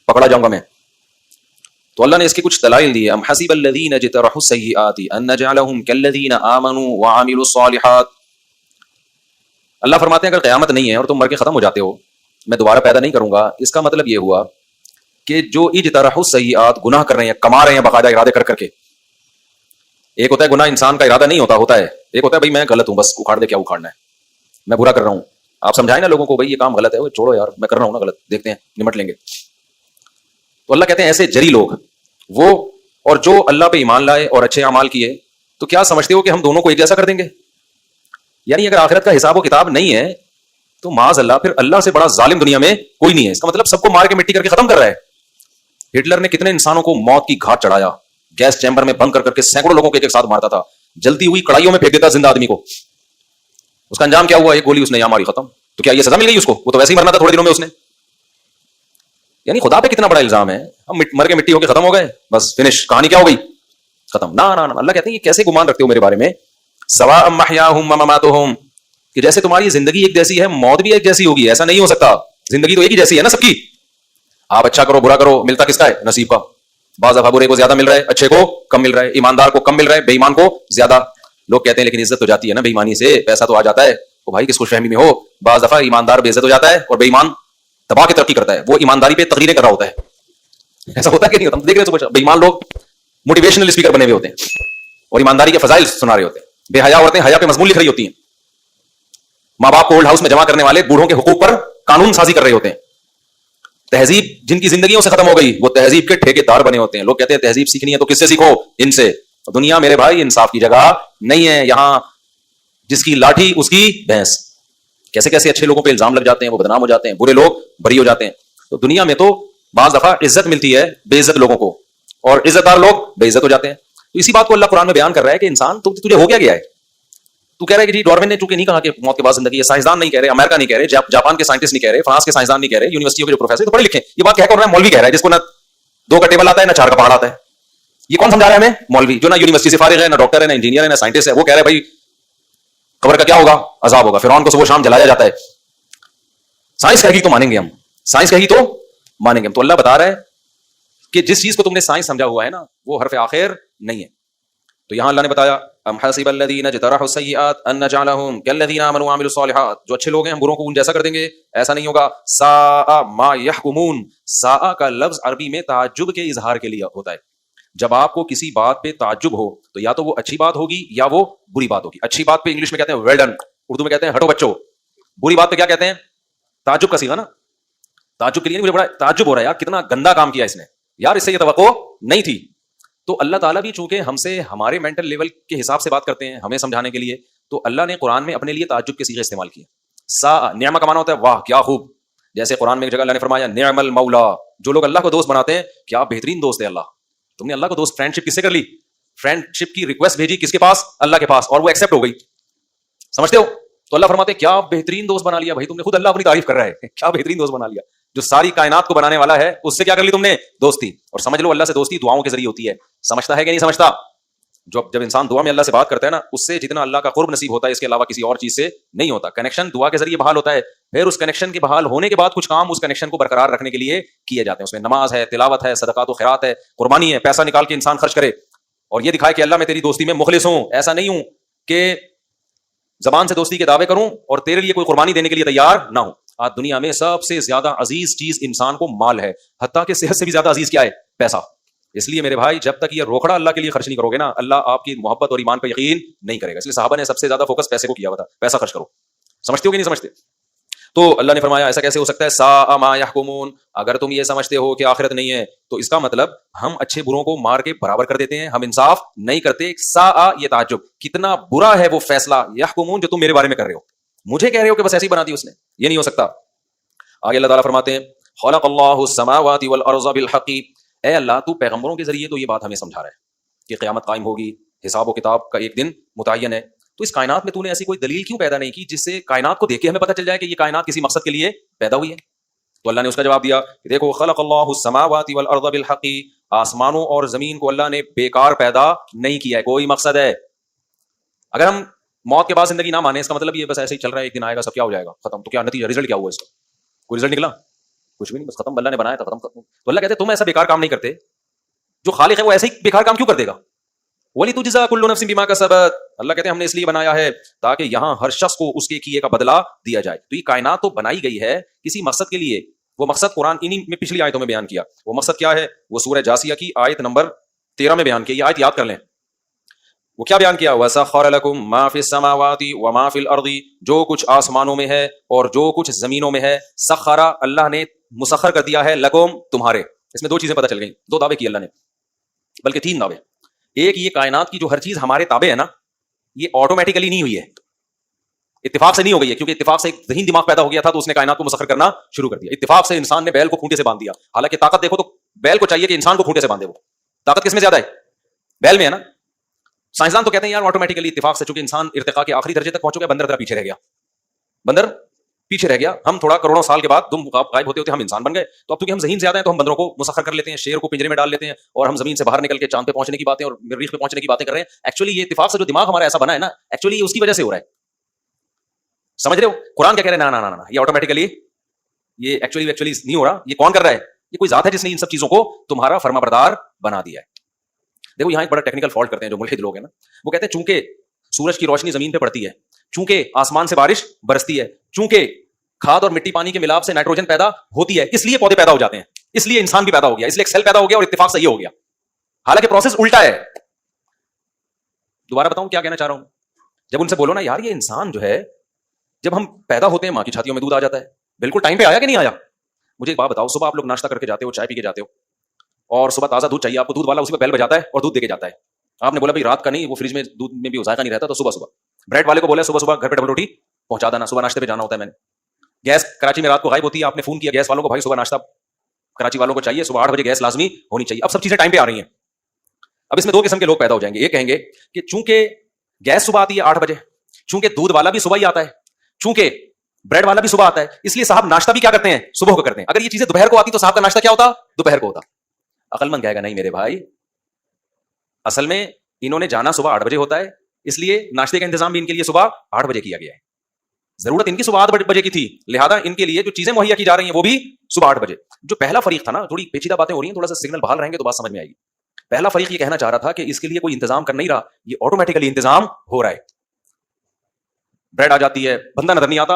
پکڑا جاؤں گا میں. تو اللہ نے اس کی کچھ دلائل دی. ام حسب الذین اجترحوا السیئات ان نجعلهم كالذین آمنوا وعملوا الصالحات. اللہ فرماتے ہیں اگر قیامت نہیں ہے اور تم مر کے ختم ہو جاتے ہو، میں دوبارہ پیدا نہیں کروں گا، اس کا مطلب یہ ہوا کہ جو اجترحوا السیئات گناہ کر رہے ہیں، کما رہے ہیں باقاعدہ ارادے کر کے. ایک ہوتا ہے گناہ انسان کا ارادہ نہیں ہوتا ہے، ایک ہوتا ہے بھائی میں غلط ہوں بس اکھاڑ دے، کیا اکھاڑنا ہے، میں برا کر رہا ہوں. آپ سمجھائیں نا لوگوں کو بھائی یہ کام غلط ہے، وہ چھوڑو یار میں کر رہا ہوں نا غلط، دیکھتے ہیں نمٹ لیں گے. تو اللہ کہتے ہیں ایسے جری لوگ وہ اور جو اللہ پہ ایمان لائے اور اچھے اعمال کیے، تو کیا سمجھتے ہو کہ ہم دونوں کو ایک جیسا کر دیں گے؟ یعنی اگر آخرت کا حساب و کتاب نہیں ہے تو معاذ اللہ پھر اللہ سے بڑا ظالم دنیا میں کوئی نہیں ہے. اس کا مطلب سب کو مار کے مٹی کر کے ختم کر رہا ہے. ہٹلر نے کتنے انسانوں کو موت کی گھاٹ چڑھایا، گیس چیمبر میں بند کر کے سینکڑوں لوگوں کو ایک ساتھ مارتا تھا، جلتی ہوئی کڑائیوں میں پھینک دیتا زندہ آدمی کو. اس کا انجام کیا ہوا؟ ایک گولی اس نے یہاں ماری ختم. تو کیا یہ سزا مل گئی اس کو؟ وہ تو ویسے ہی مرنا تھا تھوڑے دنوں میں اس نے. یعنی خدا پہ کتنا بڑا الزام ہے. ہم مر کے مٹی ہو کے ختم ہو گئے، بس فنش، کہانی کیا ہو گئی، ختم. نہ اللہ کہتے ہیں یہ کیسے گمان رکھتے ہو میرے بارے میں؟ سواء محیاہم ومماتہم، کہ جیسے تمہاری زندگی ایک جیسی ہے موت بھی ایک جیسی ہوگی. ایسا نہیں ہو سکتا، زندگی تو ایک ہی جیسی ہے نا سب کی. آپ اچھا کرو برا کرو، ملتا کس کا ہے؟ نصیب کا. بعض دفعہ برے کو زیادہ مل رہا ہے، اچھے کو کم مل رہا ہے، ایماندار کو کم مل رہا ہے، بے ایمان کو زیادہ. لوگ کہتے ہیں لیکن عزت تو جاتی ہے نا بے ایمانی سے، پیسہ تو آ جاتا ہے. تو بھائی کس خوش فہمی میں ہو؟ بعض دفعہ ایماندار بے عزت ہو جاتا ہے اور بے ایمان تباہ کی ترقی کرتا ہے. وہ ایمانداری پہ تقریریں کر رہا ہوتا ہے. ایسا ہوتا ہے کہ نہیں ہوتا؟ دیکھ رہے ہیں بے ایمان لوگ موٹیویشنل اسپیکر بنے ہوئے ہوتے ہیں اور ایمانداری کے فضائل سنا رہے ہوتے ہیں. بے حیا عورتیں حیا پہ مضمون لکھ رہی ہوتی ہیں. ماں باپ کو اولڈ ہاؤس میں جمع کرنے والے بوڑھوں کے حقوق پر قانون سازی کر رہے ہوتے ہیں. تہذیب جن کی زندگیوں سے ختم ہو گئی وہ تہذیب کے ٹھیکے دار بنے ہوتے ہیں. لوگ کہتے ہیں تہذیب سیکھنی ہے تو کس سے سیکھو؟ ان سے. دنیا میرے بھائی انصاف کی جگہ نہیں ہے. یہاں جس کی لاٹھی اس کی بھینس. کیسے کیسے اچھے لوگوں پہ الزام لگ جاتے ہیں، وہ بدنام ہو جاتے ہیں، برے لوگ بری ہو جاتے ہیں. تو دنیا میں تو بعض دفعہ عزت ملتی ہے بے عزت لوگوں کو، اور عزت دار لوگ بے عزت ہو جاتے ہیں. تو اسی بات کو اللہ قرآن میں بیان کر رہا ہے کہ انسان تجھے ہو گیا ہے. تو کہہ رہا ہے کہ جی ڈارون نے چونکہ نہیں کہا کہ موت کے بعد زندگی ہے، سائنسدان نہیں کہہ رہے، امریکہ نہیں کہہ رہے، جاپان کے سائنٹسٹ نہیں کہہ رہے، فرانس کے سائنسدان نہیں کہہ رہے، یونیورسٹیوں کے جو پروفیسر تو پڑھے لکھے یہ بات کہہ کر رہا ہے. مولوی کہہ رہا ہے جس کو نہ 2 کا ٹیبل آتا ہے نہ 4 کا پہاڑ آتا ہے. یہ کون سمجھا رہا ہے ہمیں؟ مولوی جو نہ یونیورسٹی سے فارغ ہے، نہ ڈاکٹر ہے، نہ انجینئر ہے، نہ سائنٹسٹ ہے. وہ کہہ رہے بھائی قبر کا کیا ہوگا؟ عذاب ہوگا. فرعون کو صبح شام جلایا جاتا ہے. سائنس کہے گی تو مانیں گے ہم، سائنس کہے گی تو مانیں گے ہم. تو اللہ بتا رہا ہے کہ جس چیز کو تم نے سائنس سمجھا ہوا ہے نا وہ حرف آخر نہیں ہے. تو یہاں اللہ نے بتایا ام حسب الذین اجترحوا السیئات ان نجعلهم كالذین آمنوا وعملوا الصالحات. جو اچھے لوگ ہیں ہم بروں کو ان جیسا کر دیں گے، ایسا نہیں ہوگا. ساء ما یحکمون، ساء کا لفظ عربی میں تعجب کے اظہار کے لیے ہوتا ہے. جب آپ کو کسی بات پہ تعجب ہو تو یا تو وہ اچھی بات ہوگی یا وہ بری بات ہوگی. اچھی بات پہ انگلش میں کہتے ہیں ویل ڈن، اردو میں کہتے ہیں ہٹو بچو. بری بات پہ کیا کہتے ہیں؟ تعجب کا صیغہ نا. تعجب کے لیے مجھے بڑا تعجب ہو رہا ہے یار کتنا گندا کام کیا اس نے، یار اس سے یہ توقع نہیں تھی. تو اللہ تعالیٰ بھی چونکہ ہم سے ہمارے مینٹل لیول کے حساب سے بات کرتے ہیں ہمیں سمجھانے کے لیے، تو اللہ نے قرآن میں اپنے لیے تعجب کے صیغے استعمال کیے. سا نعمہ کا معنی ہوتا ہے واہ کیا خوب. جیسے قرآن میں ایک جگہ اللہ نے فرمایا نعم المولا، جو لوگ اللہ کو دوست بناتے ہیں کیا بہترین دوست ہے اللہ. تم نے اللہ کو دوست، فرینڈ شپ کس سے کر لی؟ فرینڈ شپ کی ریکویسٹ بھیجی کس کے پاس؟ اللہ کے پاس، اور وہ ایکسیپٹ ہو گئی. سمجھتے ہو؟ تو اللہ فرماتے ہیں کیا بہترین دوست بنا لیا. بھائی تم نے خود اللہ اپنی تعریف کر رہا ہے، کیا بہترین دوست بنا لیا. جو ساری کائنات کو بنانے والا ہے اس سے کیا کر لی تم نے؟ دوستی. اور سمجھ لو اللہ سے دوستی دعاؤں کے ذریعے ہوتی ہے. سمجھتا ہے کہ نہیں سمجھتا؟ جب انسان دعا میں اللہ سے بات کرتا ہے نا اس سے جتنا اللہ کا قرب نصیب ہوتا ہے اس کے علاوہ کسی اور چیز سے نہیں ہوتا. کنیکشن دعا کے ذریعے بحال ہوتا ہے. پھر اس کنیکشن کے بحال ہونے کے بعد کچھ کام اس کنیکشن کو برقرار رکھنے کے لیے کیے جاتے ہیں. اس میں نماز ہے، تلاوت ہے، صدقات و خیرات ہے، قربانی ہے، پیسہ نکال کے انسان خرچ کرے اور یہ دکھائے کہ اللہ میں تیری دوستی میں مخلص ہوں. ایسا نہیں ہوں کہ زبان سے دوستی کے دعوے کروں اور تیرے لیے کوئی قربانی دینے کے لیے تیار نہ ہوں. آج دنیا میں سب سے زیادہ عزیز چیز انسان کو مال ہے، حتیٰ کہ صحت سے بھی زیادہ عزیز کیا ہے؟ پیسہ. اس لیے میرے بھائی جب تک یہ روکڑا اللہ کے لیے خرچ نہیں کرو گے نا اللہ آپ کی محبت اور ایمان پہ یقین نہیں کرے گا. اس لیے صحابہ نے سب سے زیادہ فوکس پیسے کو کیا ہوا تھا، پیسہ خرچ کرو. سمجھتے ہو کہ نہیں سمجھتے؟ تو اللہ نے فرمایا ایسا کیسے ہو سکتا ہے؟ ساء ما یحکمون. اگر تم یہ سمجھتے ہو کہ آخرت نہیں ہے تو اس کا مطلب ہم اچھے بروں کو مار کے برابر کر دیتے ہیں، ہم انصاف نہیں کرتے. ساء یہ تعجب، کتنا برا ہے وہ فیصلہ یحکمون جو تم میرے بارے میں کر رہے ہو. مجھے کہہ رہے ہو کہ بس ایسی بنا دی اس نے، یہ نہیں ہو سکتا. آگے اللہ تعالیٰ فرماتے ہیں خلق اللہ السماوات والارض بالحق. اے اللہ تو پیغمبروں کے ذریعے تو یہ بات ہمیں سمجھا رہا ہے کہ قیامت قائم ہوگی، حساب و کتاب کا ایک دن متعین ہے. تو اس کائنات میں تو نے ایسی کوئی دلیل کیوں پیدا نہیں کی جس سے کائنات کو دیکھ کے ہمیں پتہ چل جائے کہ یہ کائنات کسی مقصد کے لیے پیدا ہوئی ہے؟ تو اللہ نے اس کا جواب دیا کہ دیکھو خلق اللہ السماوات والارض بالحق. آسمانوں اور زمین کو اللہ نے بیکار پیدا نہیں کیا ہے، کوئی مقصد ہے. اگر ہم موت کے بعد زندگی نہ مانے اس کا مطلب یہ بس ایسے ہی چل رہا ہے، ایک دن آئے گا سب کیا ہو جائے گا ختم. تو کیا نتیجہ، رزلٹ کیا ہوا اس کا؟ کوئی رزلٹ نکلا؟ کچھ بھی نہیں، بس ختم، اللہ نے بنایا تھا ختم ختم. تو اللہ کہتے تم ایسا بیکار کام نہیں کرتے، جو خالق ہے وہ ایسے ہی بیکار کام کیوں کر دے گا. وَلِتُجْزَىٰ كُلُّ نَفْسٍ بِمَا كَسَبَتْ، اللہ کہتے ہیں ہم نے اس لیے بنایا ہے تاکہ یہاں ہر شخص کو اس کے کیے کا بدلہ دیا جائے. تو یہ کائنات تو بنائی گئی ہے کسی مقصد کے لیے، وہ مقصد قرآن انہی میں پچھلی آیتوں میں بیان کیا. وہ مقصد کیا ہے؟ وہ سورہ جاسیہ کی آیت نمبر 13 میں بیان کیا. یہ آیت یاد کر لیں. وہ کیا بیان کیا؟ وَسَخَّرَ لَكُم مَا فِي السَّمَاوَاتِ وَمَا فِي الْأَرْضِ، جو کچھ آسمانوں میں ہے اور جو کچھ زمینوں میں ہے. سخرا، اللہ نے مسخر کر دیا ہے، لکم، تمہارے. اس میں دو چیزیں پتہ چل گئیں، دو دعوے کیے اللہ نے، بلکہ تین دعوے. ایک، یہ کائنات کی جو ہر چیز ہمارے تابع ہے نا، یہ آٹومیٹیکلی نہیں ہوئی ہے، اتفاق سے نہیں ہو گئی ہے. کیونکہ اتفاق سے ایک ذہین دماغ پیدا ہو گیا تھا تو اس نے کائنات کو مسخر کرنا شروع کر دیا. اتفاق سے انسان نے بیل کو کھونٹے سے باندھ دیا. حالانکہ طاقت دیکھو تو بیل کو چاہیے کہ انسان کو کھونٹے سے باندھے. وہ طاقت کس میں زیادہ ہے؟ بیل میں ہے نا. سائنسدان تو کہتے ہیں یار آٹومیٹیکلی اتفاق سے، چونکہ انسان ارتقاء کے آخری درجے تک پہنچ گیا، بندر ذرا پیچھے رہ گیا. بندر پیچھے رہ گیا. ہم تھوڑا کروڑوں سال کے بعد تم غائب ہوتے ہوتے ہم انسان بن گئے. تو اب کیونکہ ہم ذہین زیادہ ہیں تو ہم بندروں کو مسخر کر لیتے ہیں، شیر کو پنجرے میں ڈال لیتے ہیں، اور ہم زمین سے باہر نکل کے چاند پہ پہنچنے کی باتیں اور مریخ پہ پہنچنے کی باتیں کر رہے ہیں. ایکچولی یہ اتفاق سے جو دماغ ہمارا ایسا بنا ہے نا، ایکچولی یہ اس کی وجہ سے ہو رہا ہے. سمجھ رہے ہو؟ قرآن کیا کہہ رہے ہیں؟ نا نا نا، یہ آٹومیٹیکلی، یہ ایکچولی نہیں ہو رہا. یہ کون کر رہا ہے؟ یہ کوئی ذات ہے جس نے ان سب چیزوں کو تمہارا فرما بردار بنا دیا ہے. دیکھو یہاں ایک بڑا ٹیکنیکل فالٹ کرتے ہیں جو ملحد لوگ ہیں نا. وہ کہتے ہیں چونکہ سورج کی روشنی زمین پہ پڑتی ہے، چونکہ آسمان سے بارش برستی ہے، چونکہ کھاد اور مٹی پانی کے ملاپ سے نائٹروجن پیدا ہوتی ہے، اس لیے پودے پیدا ہو جاتے ہیں، اس لیے انسان بھی پیدا ہو گیا، اس لیے ایک سیل پیدا ہو گیا اور اتفاق سے یہ ہو گیا. حالانکہ پروسیس الٹا ہے. دوبارہ بتاؤں کیا کہنا چاہ رہا ہوں؟ جب ان سے بولو نا یار یہ انسان جو ہے، جب ہم پیدا ہوتے ہیں ماں کی چھاتیوں میں دودھ آ جاتا ہے، بالکل ٹائم پہ آیا کہ نہیں آیا؟ مجھے ایک بات بتاؤ، صبح آپ لوگ ناشتہ کر کے جاتے ہو، چائے پی کے جاتے ہو، اور صبح تازہ دودھ چاہیے آپ کو، دودھ والا اسی پہ بیل بجاتا ہے اور دودھ دے کے جاتا ہے. آپ نے بولا بھائی رات کا نہیں، وہ فریج میں دودھ میں بھی ذائقہ نہیں رہتا، تو صبح بریڈ والے کو بولا صبح صبح گھر پہ ڈبل روٹی پہنچا دینا، صبح ناشتے پہ جانا ہوتا ہے. میں نے گیس کراچی میں رات کو غائب ہوتی ہے، آپ نے فون کیا گیس والوں کو، بھائی صبح ناشتہ کراچی والوں کو چاہیے، صبح 8 بجے گیس لازمی ہونی چاہیے. اب سب چیزیں ٹائم پہ آ رہی ہیں. اب اس میں دو قسم کے لوگ پیدا ہو جائیں گے. یہ کہیں گے کہ چونکہ گیس صبح آتی ہے 8 بجے، چونکہ دودھ والا بھی صبح ہی آتا ہے، چونکہ بریڈ والا بھی صبح آتا ہے، اس لیے صاحب ناشتہ بھی کیا کرتے ہیں؟ صبح کو کرتے ہیں. اگر یہ چیزیں دوپہر کو آتی تو صاحب کا ناشتہ کیا ہوتا؟ دوپہر کو ہوتا. عقل مند کہے گا نہیں میرے بھائی، اصل میں انہوں نے جانا صبح 8 بجے ہوتا ہے، اس لیے ناشتے کا انتظام بھی ان کے لیے صبح 8 بجے کیا گیا ہے. ضرورت ان کی صبح 8 بجے کی تھی، لہذا ان کے لیے جو چیزیں مہیا کی جا رہی ہیں وہ بھی صبح 8 بجے. جو پہلا فریق تھا نا، تھوڑی پیچیدہ باتیں ہو رہی ہیں، تھوڑا سا سگنل بحال رہیں گے تو بات سمجھ میں آئے گی. پہلا فریق یہ کہنا چاہ رہا تھا کہ اس کے لیے کوئی انتظام کر نہیں رہا، یہ آٹومیٹیکلی انتظام ہو رہا ہے. بریڈ آ جاتی ہے، بندہ نظر نہیں آتا.